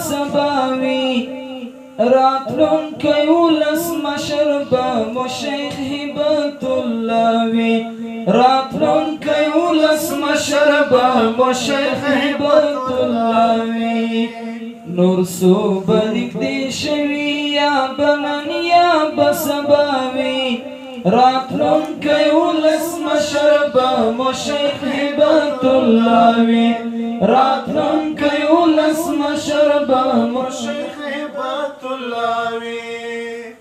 بسباوي راتلون كيولس مشربا مشيخ هبة الله وي راتلون كيولس مشربا مشيخ هبة الله وي نور صوبنك دي شوي يا بنان يا بسباوي راتلون كيولس مشربا مشيخ هبة الله وي راتلون كيولس مشربا مشيخ هبة الله وي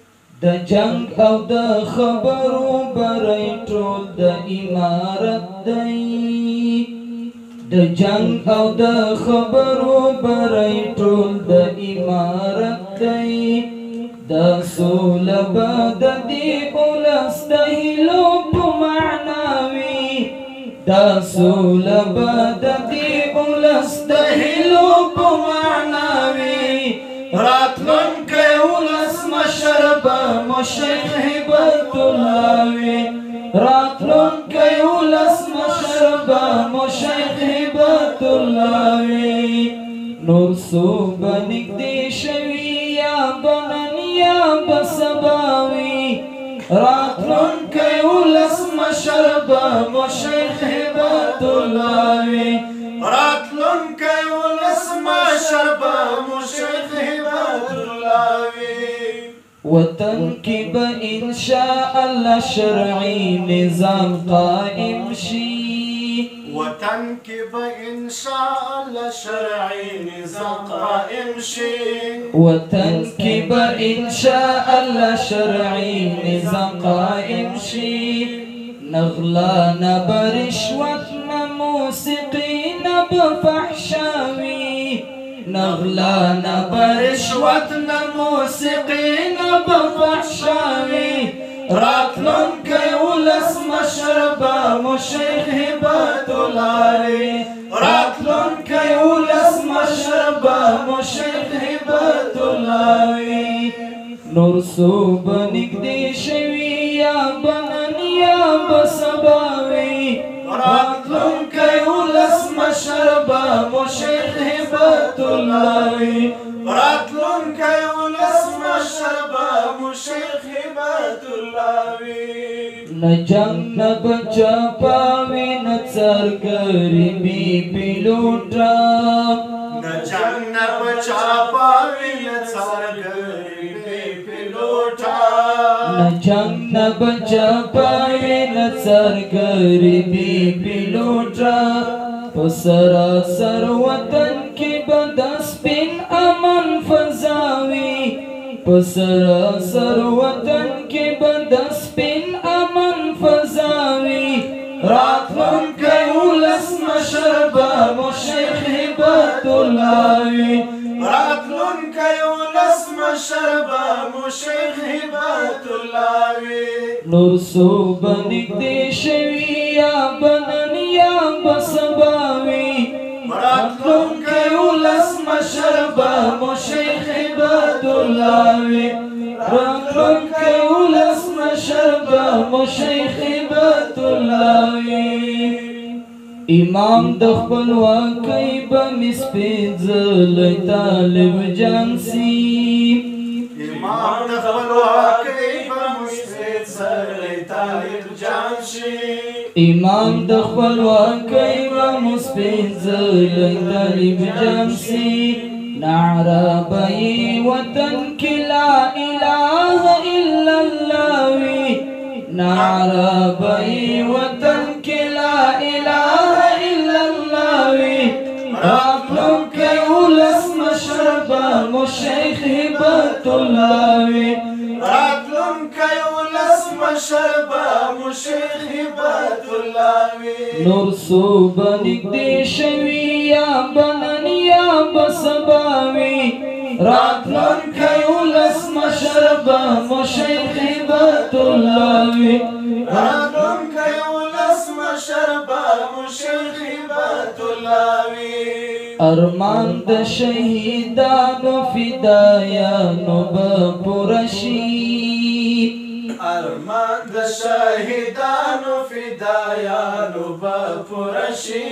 د جنگ او د خبرو برای ټول د امارت دی د جنگ او د خبرو برای ټول د امارت دی د سوله به د دې اولس د هیلو په معناوي د سوله به د دې اولس د هیلو په معناوي راتلونکی اولس مشر به مشیخ هبة الله وي راتلونکی اولس مشر به مشیخ هبة الله وي نور څو به نږدې شوي یا بنن یا بسباوي راتلونکی اولس مشر به مشیخ هبة الله وي راتلونکی اولس مشر به مشیخ هبة الله وي وطن کی به انشاء الله شرعي نظام قائم شي وطن کی به انشاء الله شرعي نظام قائم شي وطن کی به انشاء الله شرعي نظام قائم شي نغلا نبا رشوت موسیقی نبا فحشاوي نغلا نبا رشوت موسیقی نبا فحشاوي راتلونکی اولس مشر به مشیخ هبة الله وي راتلونکی اولس مشر به مشیخ هبة الله وي نور څو به نږدې شوي یا بنن یا بسباوي راتلونکی اولس مشر به مشیخ هبة الله وي راتلونکی اولس مشر به مشیخ هبة الله وي نه جنگ نه بچا پاوي نه څار غریبي پیلوټا نه جنگ نه بچا پاوي نه څار غریبي پیلوټا نه جنگ نه بچا پاوي نه څار غریبي پیلوټا پسرا سر وطن کې بدس پن امن فضاوي پسرا سر وطن کې بدس پن امن فضاوي راتلونکی اولس مشر به مشیخ هبة الله وي راتلونکی اولس مشر به مشیخ هبة الله وي نور څو به نږدې شوي یا بنن یا بسباوي راتلونکی اولس مشر به مشیخ هبة الله وي راتلونکی اولس مشر به مشیخ هبة الله وي امام د خپلواکۍ به مسپېځلی طالب جان سي امام د خپلواکۍ به مسپېځلی طالب جان شي امام د خپلواکۍ به مسپېځلی طالب جان سي نعره به یې وطن کې لا اله الا الله وي نعره به یې وطن کې لا اله الا الله وي راتلونکی اولس مشر به مشیخ هبة الله وي راتلونکی اولس مشر به مشیخ هبة الله وي نور څو به نږدې شوي یا بنن یا بسباوي راتلونکی اولس مشر به مشیخ هبة الله وي راتلونکی اولس مشر به مشیخ هبة الله وي ارمان د شهیدانو فدایانو به پوره شي ارمان د شهیدانو فدایانو به پوره شي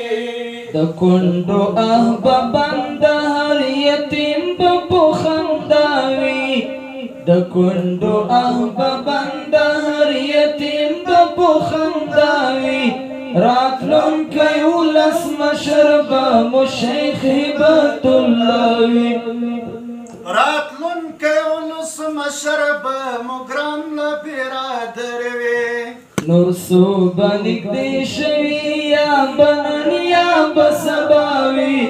د کونډو احبابان د هر یتیم به د کندو احبابان د هر یتیم د پخنداوي راتلونکی ولس مشر به مو شیخ هبت الله وي راتلونکی ولس مشر به مو ګران برادر وي نور صوبه نږدې شوي یا به نن یا به سبا وي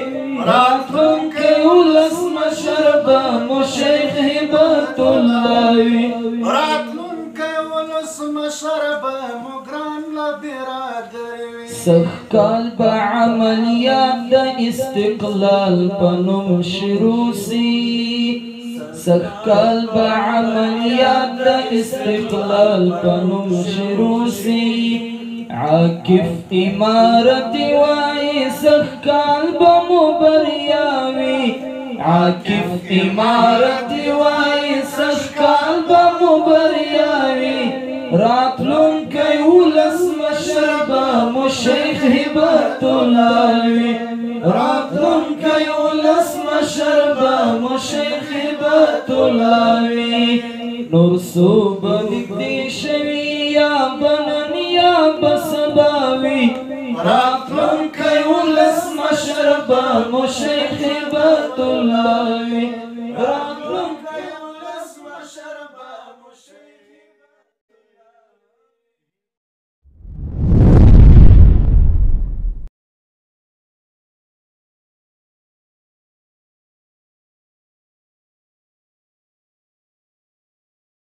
راتلونکی ولس مشر به مو شیخ هبت الله وي راتلونکی ولس مشر به مو ګران برادر وي سخت کال به عملیات د استقلال په نوم شروع سي سخت کال به عملیات د استقلال په نوم شروع سي عاکف امارت وایي سخت کال به مو بریا وي عاکف امارت وایي سخت کال به مو بریا وي راتلونکی ولس مشر به مو شیخ هبت الله وي راتلونکی ولس مشر به مو شیخ هبت الله وي نور صوبه نږدې شوي یا به نن یا به سبا وي راتلونکی ولس مشر به مو شیخ هبت الله وي